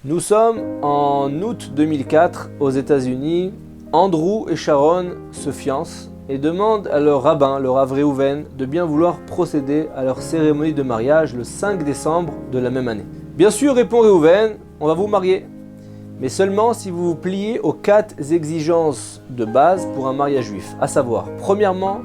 Nous sommes en août 2004 aux États-Unis. Andrew et Sharon se fiancent et demandent à leur rabbin, le Rav Reuven, de bien vouloir procéder à leur cérémonie de mariage le 5 décembre de la même année. Bien sûr, répond Reuven, on va vous marier, mais seulement si vous vous pliez aux 4 exigences de base pour un mariage juif, à savoir, premièrement,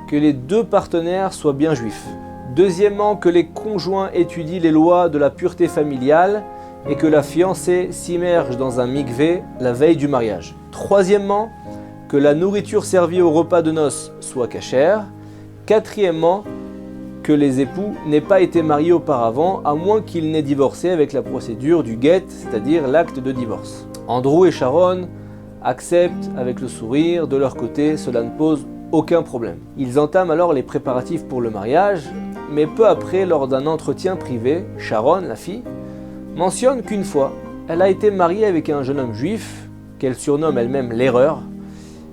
que les 2 partenaires soient bien juifs. Deuxièmement, que les conjoints étudient les lois de la pureté familiale et que la fiancée s'immerge dans un mikvé la veille du mariage. Troisièmement, que la nourriture servie au repas de noces soit cachère. Quatrièmement, que les époux n'aient pas été mariés auparavant, à moins qu'ils n'aient divorcé avec la procédure du get, c'est-à-dire l'acte de divorce. Andrew et Sharon acceptent avec le sourire, de leur côté, cela ne pose aucun problème. Ils entament alors les préparatifs pour le mariage, mais peu après, lors d'un entretien privé, Sharon, la fille, mentionne qu'une fois, elle a été mariée avec un jeune homme juif, qu'elle surnomme elle-même l'erreur,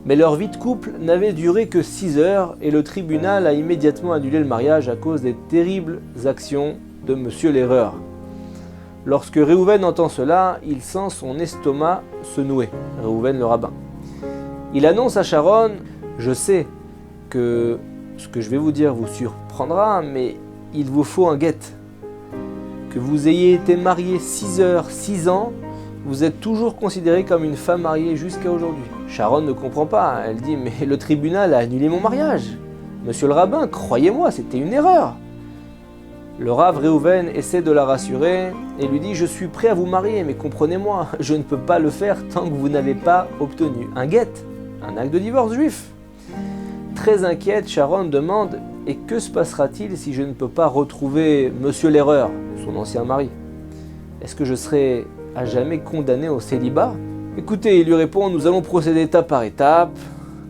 mais leur vie de couple n'avait duré que 6 heures et le tribunal a immédiatement annulé le mariage à cause des terribles actions de Monsieur l'erreur. Lorsque Reuven entend cela, il sent son estomac se nouer, Reuven le rabbin. Il annonce à Sharon « Je sais que ce que je vais vous dire vous surprendra, mais il vous faut un get. Que vous ayez été marié 6 heures, 6 ans, vous êtes toujours considéré comme une femme mariée jusqu'à aujourd'hui. » Sharon ne comprend pas, elle dit « Mais le tribunal a annulé mon mariage. Monsieur le rabbin, croyez-moi, c'était une erreur. » Le Rav Reuven essaie de la rassurer et lui dit « Je suis prêt à vous marier, mais comprenez-moi, je ne peux pas le faire tant que vous n'avez pas obtenu un get, un acte de divorce juif. » Très inquiète, Sharon demande « Et que se passera-t-il si je ne peux pas retrouver Monsieur l'erreur, son ancien mari? Est-ce que je serai à jamais condamné au célibat ?» Écoutez, il lui répond « Nous allons procéder étape par étape.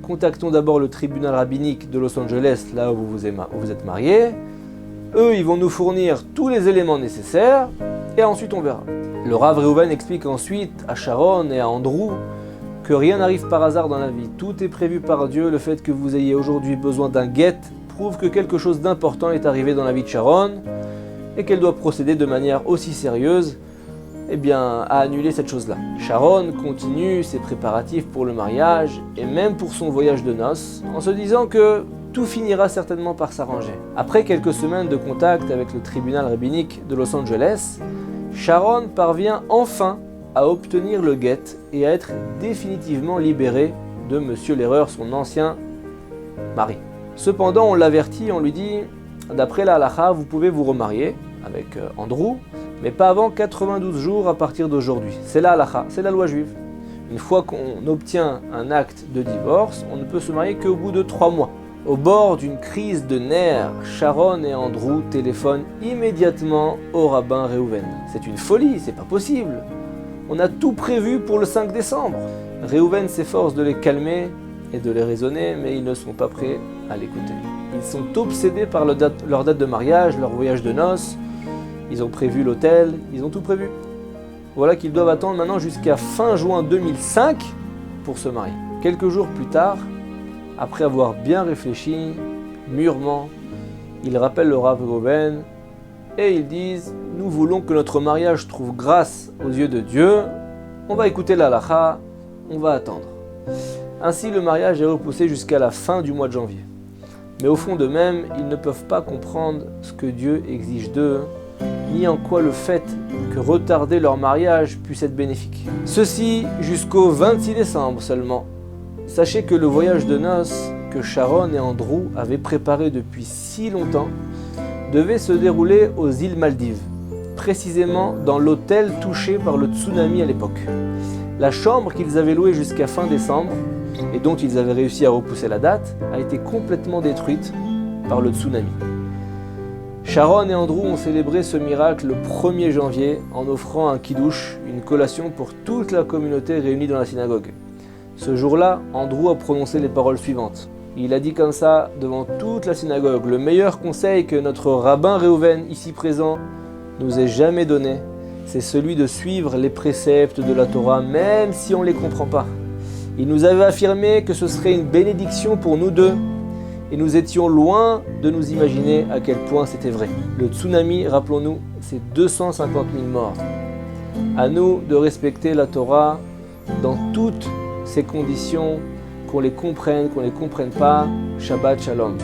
Contactons d'abord le tribunal rabbinique de Los Angeles, là où vous êtes mariés. Eux, ils vont nous fournir tous les éléments nécessaires et ensuite on verra. » Le Rav Reuven explique ensuite à Sharon et à Andrew que rien n'arrive par hasard dans la vie. Tout est prévu par Dieu. Le fait que vous ayez aujourd'hui besoin d'un get prouve que quelque chose d'important est arrivé dans la vie de Sharon et qu'elle doit procéder de manière aussi sérieuse à annuler cette chose-là. Sharon continue ses préparatifs pour le mariage et même pour son voyage de noces en se disant que tout finira certainement par s'arranger. Après quelques semaines de contact avec le tribunal rabbinique de Los Angeles, Sharon parvient enfin à obtenir le get et à être définitivement libérée de Monsieur l'erreur, son ancien mari. Cependant, on l'avertit, on lui dit « D'après la halakha, vous pouvez vous remarier avec Andrew, mais pas avant 92 jours à partir d'aujourd'hui. C'est la halakha, c'est la loi juive. Une fois qu'on obtient un acte de divorce, on ne peut se marier qu'au bout de 3 mois. » Au bord d'une crise de nerfs, Sharon et Andrew téléphonent immédiatement au rabbin Reuven. C'est une folie, c'est pas possible. On a tout prévu pour le 5 décembre. Reuven s'efforce de les calmer et de les raisonner, mais ils ne sont pas prêts à l'écouter. Ils sont obsédés par leur date de mariage, leur voyage de noces. Ils ont prévu l'hôtel, ils ont tout prévu. Voilà qu'ils doivent attendre maintenant jusqu'à fin juin 2005 pour se marier. Quelques jours plus tard, après avoir bien réfléchi, mûrement, ils rappellent le Rav Reuven et ils disent « Nous voulons que notre mariage trouve grâce aux yeux de Dieu, on va écouter la halakha, on va attendre. » Ainsi, le mariage est repoussé jusqu'à la fin du mois de janvier. Mais au fond d'eux-mêmes, ils ne peuvent pas comprendre ce que Dieu exige d'eux, ni en quoi le fait que retarder leur mariage puisse être bénéfique. Ceci jusqu'au 26 décembre seulement. Sachez que le voyage de noces que Sharon et Andrew avaient préparé depuis si longtemps devait se dérouler aux îles Maldives, précisément dans l'hôtel touché par le tsunami à l'époque. La chambre qu'ils avaient louée jusqu'à fin décembre, et dont ils avaient réussi à repousser la date, a été complètement détruite par le tsunami. Sharon et Andrew ont célébré ce miracle le 1er janvier en offrant un kiddush, une collation pour toute la communauté réunie dans la synagogue. Ce jour-là, Andrew a prononcé les paroles suivantes. Il a dit comme ça devant toute la synagogue: « Le meilleur conseil que notre rabbin Reuven, ici présent, nous ait jamais donné, c'est celui de suivre les préceptes de la Torah, même si on ne les comprend pas. Il nous avait affirmé que ce serait une bénédiction pour nous deux, et nous étions loin de nous imaginer à quel point c'était vrai. Le tsunami, rappelons-nous, c'est 250 000 morts. À nous de respecter la Torah dans toutes ses conditions, qu'on les comprenne pas. Shabbat Shalom.